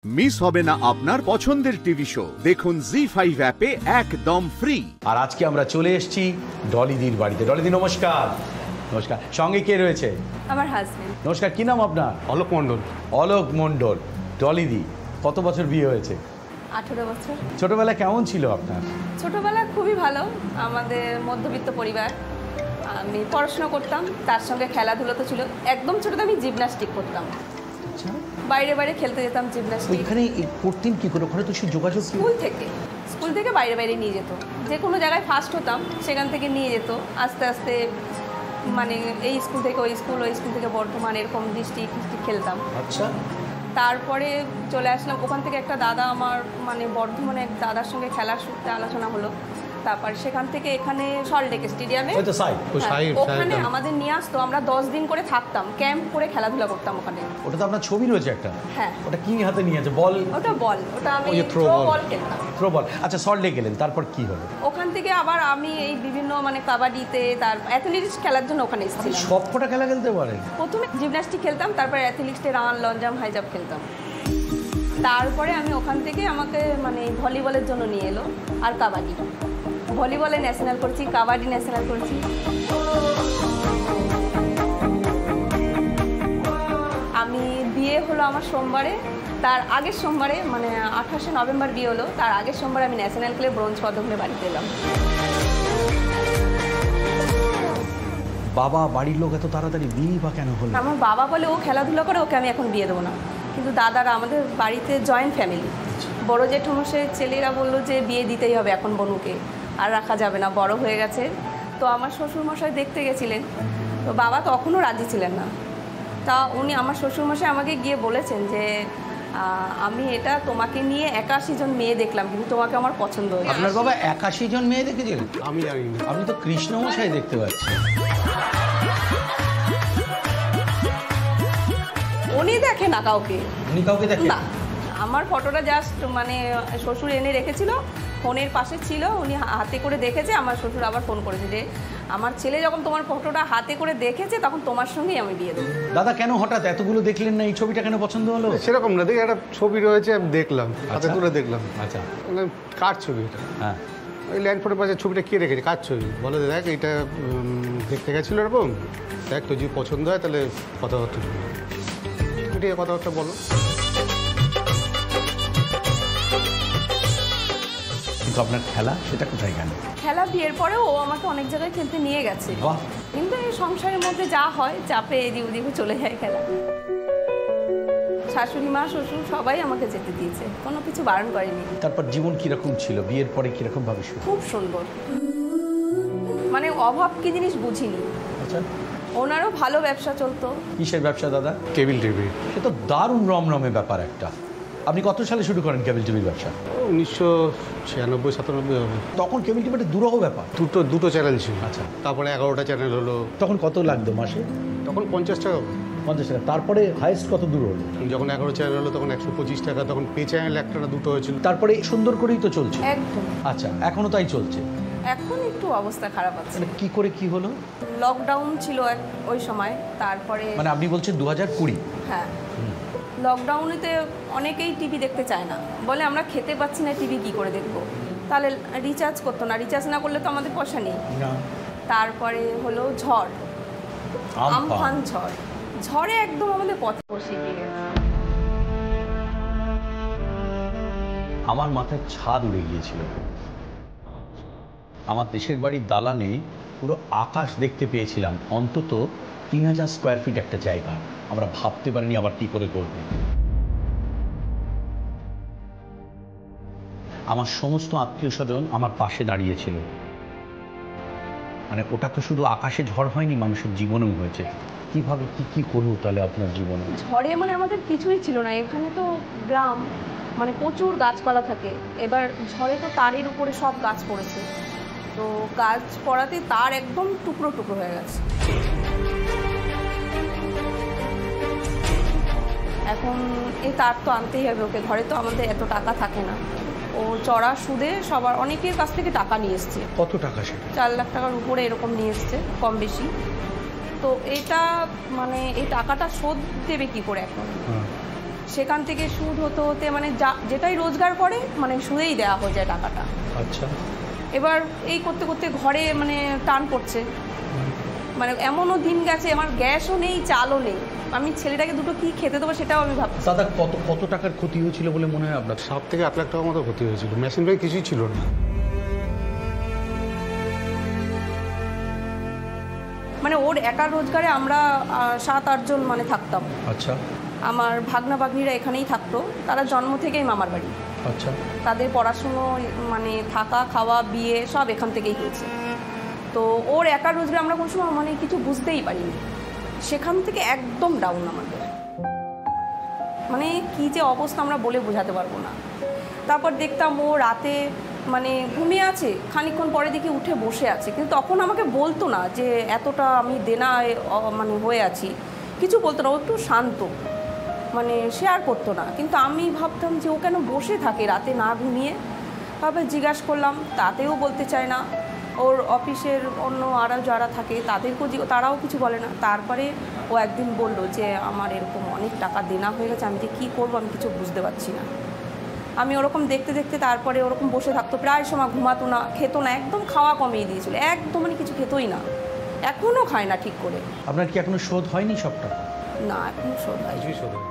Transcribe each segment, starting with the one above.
Miss হবে না আপনার পছন্দের টিভি শো দেখুন জি5 অ্যাপে একদম ফ্রি। আর আজকে আমরা চলে এসেছি ডলিদির বাড়িতে। ডলিদি নমস্কার। নমস্কার। সঙ্গে কে রয়েছে? আমার হাজবেন্ড। নমস্কার, কি নাম আপনার? অলোক মণ্ডল। অলোক মণ্ডল। ডলিদি, কত বছর বিয়ে হয়েছে? 18 বছর। ছোটবেলা কেমন ছিল আপনার? ছোটবেলা খুবই ভালো, আমাদের মধ্যবিত্ত পরিবার। আমি পড়াশোনা করতাম, তার সঙ্গে খেলাধুলো তো ছিল। একদম ছোটতে আমি জিমন্যাস্টিক করতাম। আচ্ছা, বাইরে বাইরে খেলতে যেতাম জিমন্যাস্টিক। ওইখানে করতেন কি করে? ওখানে তো সে যোগাযোগ স্কুল থেকে বাইরে বাইরে নিয়ে যেত, যে কোনো জায়গায় ফার্স্ট হতাম সেখান থেকে নিয়ে যেত। আস্তে আস্তে মানে এই স্কুল থেকে ওই স্কুল, ওই স্কুল থেকে বর্ধমান, এরকম ডিস্ট্রিক্ট খেলতাম। আচ্ছা, তারপরে চলে আসলাম ওখান থেকে। একটা দাদা আমার মানে বর্ধমানে এক দাদার সঙ্গে খেলার সূত্রে আলোচনা হলো। তারপর সেখান থেকে এখানে সল্টলেক স্টেডিয়ামে ওখানে আমাদের নিয়ে আসতো। আমরা 10 দিন করে থাকতাম, ক্যাম্প করে খেলাধুলা করতাম ওখানে। ওটা তো আপনার ছবি রয়েছে একটা। হ্যাঁ। ওটা কি হাতে নিয়ে আছে? বল? ওটা বল, ওটা আমি থ্রো বল খেলতাম। থ্রো বল। আচ্ছা, সল্টলেক গেলেন, তারপর কি হলো? ওখান থেকে আবার আমি এই বিভিন্ন মানে কাবাডিতে, তার অ্যাথলেটিক্স খেলার জন্য ওখানে এসেছিলাম। সব কটা খেলা খেলতে পারেন? প্রথমে জিমন্যাস্টিক খেলতাম, তারপর অ্যাথলেটিক্সে run, long jump, high jump খেলতাম। তারপরে আমি ওখান থেকে আমাকে মানে ভলিবলের জন্য নিয়ে এলো, আর কাবাডি। ভলিবলে ন্যাশনাল করছি, কাবাডি ন্যাশনাল করছি। আমি বিয়ে হলো আমার সোমবারে, তার আগের সোমবারে মানে 28শে নভেম্বর বিয়ে হলো, তার আগের সোমবারে আমি ন্যাশনাল খেলে ব্রোঞ্জ পদক নিয়ে বাড়িতে এলাম। বাবা বাড়ির লোক এত তাড়াতাড়ি বিয়ে বা কেন হলো? আমার বাবা বলে ও খেলাধুলা করে, ওকে আমি এখন বিয়ে দেবো না। কিন্তু দাদারা, আমাদের বাড়িতে জয়েন্ট ফ্যামিলি, বড় জেঠমশাই ছেলেরা বললো যে বিয়ে দিতেই হবে এখন, বনুকে আর রাখা যাবে না, বড় হয়ে গেছে। তো আমার শ্বশুরমশাই দেখতে গেছিলেন, তো বাবা তখনও রাজি ছিলেন না। তা উনি, আমার শ্বশুরমশাই আমাকে গিয়ে বলেছেন যে আমি এটা তোমাকে নিয়ে 81 জন মেয়ে দেখলাম, কিন্তু তোমাকে আমার পছন্দ হয়েছে। আপনার বাবা 81 জন মেয়ে দেখেছিলেন? আমি জানি না। আপনি তো কৃষ্ণমশাই দেখতে পাচ্ছেন। উনি দেখে না কাউকে। উনি কাউকে দেখেন না? আমার ফটোটা জাস্ট মানে শ্বশুর এনে রেখেছিল, ফোনের পাশে ছিল, উনি হাতে করে দেখেছে। আমার শ্বশুর আবার ফোন করেছে যে আমার ছেলে যখন তোমার ফটোটা হাতে করে দেখেছে, তখন তোমার সঙ্গেই আমি বিয়ে দেবো। দাদা, কেন হঠাৎ এতগুলো দেখলেন না? এই ছবিটা কেন পছন্দ হলো? সেরকম না, দেখি একটা ছবি রয়েছে, আমি দেখলাম, হাতে তুলে দেখলাম। আচ্ছা, কার ছবি এটা? হ্যাঁ। ওই ল্যান্ড ফোনের পাশে ছবিটা কে রেখেছে? কার ছবি? বলে দেখ এইটা দেখতে গেছিল এরকম, দেখ তো যদি পছন্দ হয় তাহলে কথাবার্তা এটাই কথাবার্তা বলো। কিন্তু আপনার খেলা সেটা কোথায় গেল? খেলা বিয়ের পরেও ও আমাকে অনেক জায়গায় খেলতে নিয়ে গেছে। বাহ। কিন্তু এই সংসারের মধ্যে যা হয়, চাপে এদিক ওদিকে চলে যায় খেলা। শাশুড়ি মা, শ্বশুর সবাই আমাকে যেতে দিয়েছে, কোনো কিছু বারণ করেনি। তারপর জীবন কিরকম ছিল? বিয়ের পরে কিরকম ভাবে শুরু? খুব সুন্দর, মানে অভাব কি জিনিস বুঝিনি। আচ্ছা। ওনারও ভালো ব্যবসা চলতো। কিসের ব্যবসা দাদা? Cable TV. সে তো দারুণ রমরমে ব্যাপার একটা। আপনি কত সালে শুরু করেন কেবিল টিভির ব্যবসা? 1996-97 হবে। তখন কেবিল টিভি একটা দুরহ ব্যাপার। দুটো চ্যানেল ছিল। আচ্ছা। তারপরে 11টা চ্যানেল হলো। তখন কত লাগতো মাসে? তখন 50 টাকা। 50 টাকা। তারপরে হাইস্ট কত দূর হলো? যখন 11 চ্যানেল হলো তখন 125 টাকা। তখন পে চ্যানেল একটা না দুটো হয়েছিল। তারপরে সুন্দর করেই তো চলছে। একদম। আচ্ছা, এখনো তাই চলছে? এখন একটু অবস্থা খারাপ আছে। কি করে কি হলো? লকডাউন ছিল ওই সময়, তারপরে মানে আপনি বলছেন 2020? হ্যাঁ, লকডাউনেতে অনেকেই টিভি দেখতে চায় না, বলে আমরা খেতে পাচ্ছি না, টিভি কি করে দেখবো। তাহলে রিচার্জ করতো না, রিচার্জ না করলে তো আমাদের পয়সা নেই। তারপরে হলো ঝড়, আমফান ঝড়। ঝড়ে একদম আমাদের পথে বসিয়ে দিয়ে গেছে। আমার মাথায় ছাদ উড়ে গিয়েছিল। আমার দেশের বাড়ির দালানে পুরো আকাশ দেখতে পেয়েছিলাম, অন্তত 3000 স্কোয়ার ফিট একটা জায়গা। আমরা ভাবতে পারিনি আবার কি করে করব। আমার সমস্ত আত্মীয় স্বজন আমার পাশে দাঁড়িয়েছিল। মানে ওটা তো শুধু আকাশে ঝড় হয়নি, মানুষের জীবনেও হয়েছে। কিভাবে কি করবো তাহলে আপনার জীবনে? ঝড়ে মানে আমাদের কিছুই ছিল না, এখানে তো গ্রাম, মানে প্রচুর গাছপালা থাকে। এবার ঝড়ে তো তারের উপরে সব গাছ পড়েছে, তো গাছ পড়াতে তার একদম টুকরো টুকরো হয়ে গেছে। এখন এই তার তো আনতেই হবে ওকে, ঘরে তো আমাদের এত টাকা থাকে না। ও চড়া সুদে সবার অনেকের কাছ থেকে টাকা নিয়ে এসছে। কত টাকা? সেটা 4 লাখ টাকার উপরে এরকম নিয়ে এসছে, কম বেশি। তো এটা মানে এই টাকাটা শোধ দেবে কি করে এখন? সেখান থেকে সুদ হতে হতে মানে যেটাই রোজগার করে মানে সুদেই দেওয়া হয়ে যায় টাকাটা। আচ্ছা। এবার এই করতে করতে ঘরে মানে টান পড়ছে, মানে এমনও দিন গেছে আমার গ্যাসও নেই, চালও নেই, আমি ছেলেটাকে দুটো কি খেতে দেবো সেটাও আমি ভাবছি। দাদা কত টাকার ক্ষতি হয়েছিল বলে মনে হয় আপনার? 7 থেকে 8 লাখ টাকার মতো ক্ষতি হয়েছিল, মেশিন ভাই কিছুই ছিল না। মানে ওর একার রোজগারে আমরা 7-8 জন মানে থাকতাম। আচ্ছা। আমার ভাগনা ভাগ্নিরা এখানেই থাকতো, তারা জন্ম থেকেই মামার বাড়ি। আচ্ছা। তাদের পড়াশুনো মানে থাকা খাওয়া বিয়ে সব এখান থেকেই হয়েছে। তো ওর একার রোজগারে আমরা কোনো সময় মানে কিছু বুঝতেই পারিনি, সেখান থেকে একদম ডাউন আমাদের, মানে কি যে অবস্থা আমরা বলে বোঝাতে পারবো না। তারপর দেখতাম ও রাতে মানে ঘুমিয়ে আছে, খানিকক্ষণ পরে দেখি উঠে বসে আছে, কিন্তু তখন আমাকে বলতো না যে এতটা আমি দেনায় মানে হয়ে আছি, কিছু বলতো না, ও একটু শান্ত, মানে শেয়ার করতো না। কিন্তু আমি ভাবতাম যে ও কেন বসে থাকে রাতে না ঘুমিয়ে। তারপর জিজ্ঞাসা করলাম, তাতেও বলতে চায় না। ওর অফিসের অন্য আরও যারা থাকে তাদেরকেও তারাও কিছু বলে না। তারপরে ও একদিন বলল যে আমার এরকম অনেক টাকা দেনা হয়ে গেছে, আমি যে কী করবো আমি কিছু বুঝতে পারছি না। আমি ওরকম দেখতে দেখতে তারপরে ওরকম বসে থাকতো, প্রায় সময় ঘুমাতো না, খেত না, একদম খাওয়া কমিয়ে দিয়েছিল, একদম মানে কিছু খেতোই না, এখনও খায় না ঠিক করে। আপনার কি এখনো শোধ হয়নি সব টাকা? না, এখনও শোধ হয়, কিছুই শোধ হয়নি।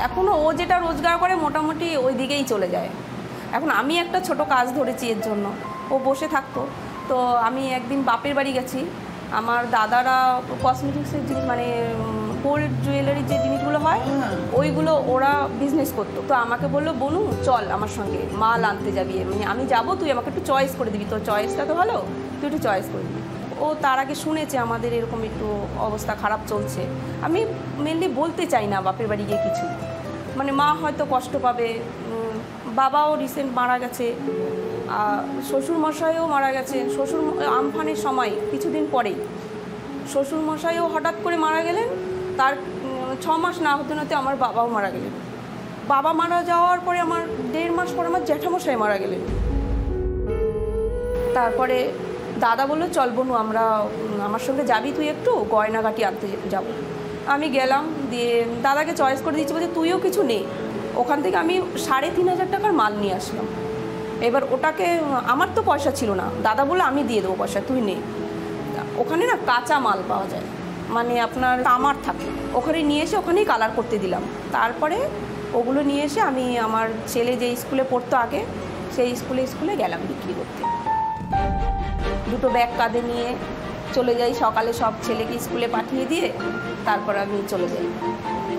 এখনও ও যেটা রোজগার করে মোটামুটি ওই দিকেই চলে যায়। এখন আমি একটা ছোট কাজ ধরেছি এর জন্য, ও বসে থাকতো। তো আমি একদিন বাপের বাড়ি গেছি, আমার দাদারা কসমেটিক্সের জিনিস মানে গোল্ড জুয়েলারির যে জিনিসগুলো হয় ওইগুলো ওরা বিজনেস করতো। তো আমাকে বললো, বনু চল আমার সঙ্গে মাল আনতে যাবি, মানে আমি যাবো, তুই আমাকে একটু চয়েস করে দিবি, তোর চয়েসটা তো ভালো, তুই একটু চয়েস করে দিবি। ও তার আগে শুনেছে আমাদের এরকম একটু অবস্থা খারাপ চলছে। আমি মেনলি বলতে চাই না বাপের বাড়ি গিয়ে কিছু, মানে মা হয়তো কষ্ট পাবে, বাবাও রিসেন্ট মারা গেছে, শ্বশুরমশাইও মারা গেছে। শ্বশুর আমফানের সময় কিছুদিন পরেই শ্বশুরমশাইও হঠাৎ করে মারা গেলেন, তার 6 মাস না হতে হতে আমার বাবাও মারা গেলেন। বাবা মারা যাওয়ার পরে আমার 1.5 মাস পর আমার জ্যাঠামশাই মারা গেলেন। তারপরে দাদা বললো, চল বনু আমরা আমার সঙ্গে যাবি তুই একটু গয়নাগাটি আনতে যাব। আমি গেলাম, দিয়ে দাদাকে চয়েস করে দিচ্ছি, বলছে তুইও কিছু নে। ওখান থেকে আমি 3,500 টাকার মাল নিয়ে আসলাম। এবার ওটাকে আমার তো পয়সা ছিল না, দাদা বললো আমি দিয়ে দেবো পয়সা, তুই নে। ওখানে না কাঁচা মাল পাওয়া যায়, মানে আপনার তামার থাকে, ওখানে নিয়ে এসে ওখানেই কালার করতে দিলাম। তারপরে ওগুলো নিয়ে এসে আমি আমার ছেলে যে স্কুলে পড়তো আগে সেই স্কুলে গেলাম বিক্রি করতে। 2 ব্যাগ কাঁধে নিয়ে চলে যাই, সকালে সব ছেলেকে স্কুলে পাঠিয়ে দিয়ে তারপর আমি চলে যাই।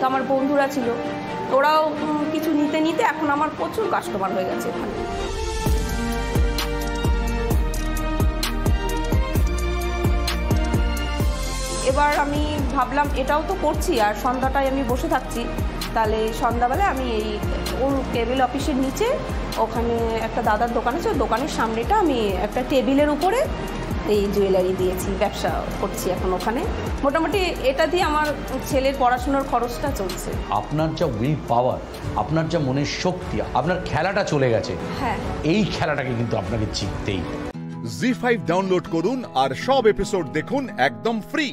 তো আমার বন্ধুরা ছিল, ওরাও কিছু নিতে নিতে এখন আমার প্রচুর কাস্টমার হয়ে গেছে এখানে। এবার আমি ভাবলাম এটাও তো করছি আর সন্ধ্যাটায় আমি বসে থাকছি, তাহলে সন্ধ্যাবেলায় আমি এই ওর কেবল অফিসের নিচে ওখানে একটা দাদার দোকান আছে, ওই দোকানের সামনেটা আমি একটা টেবিলের উপরে এই জুয়েলারি দিয়েছি, ব্যবসা করছি এখন ওখানে। মোটামুটি এটা দিয়ে আমার ছেলের পড়াশোনার খরচটা চলছে। আপনার যা উইল পাওয়ার, আপনার যা মনের শক্তি, আপনার খেলাটা চলে গেছে, হ্যাঁ, এই খেলাটাকে কিন্তু আপনাকে জিততেই। জি5 ডাউনলোড করুন আর সব এপিসোড দেখুন একদম ফ্রি।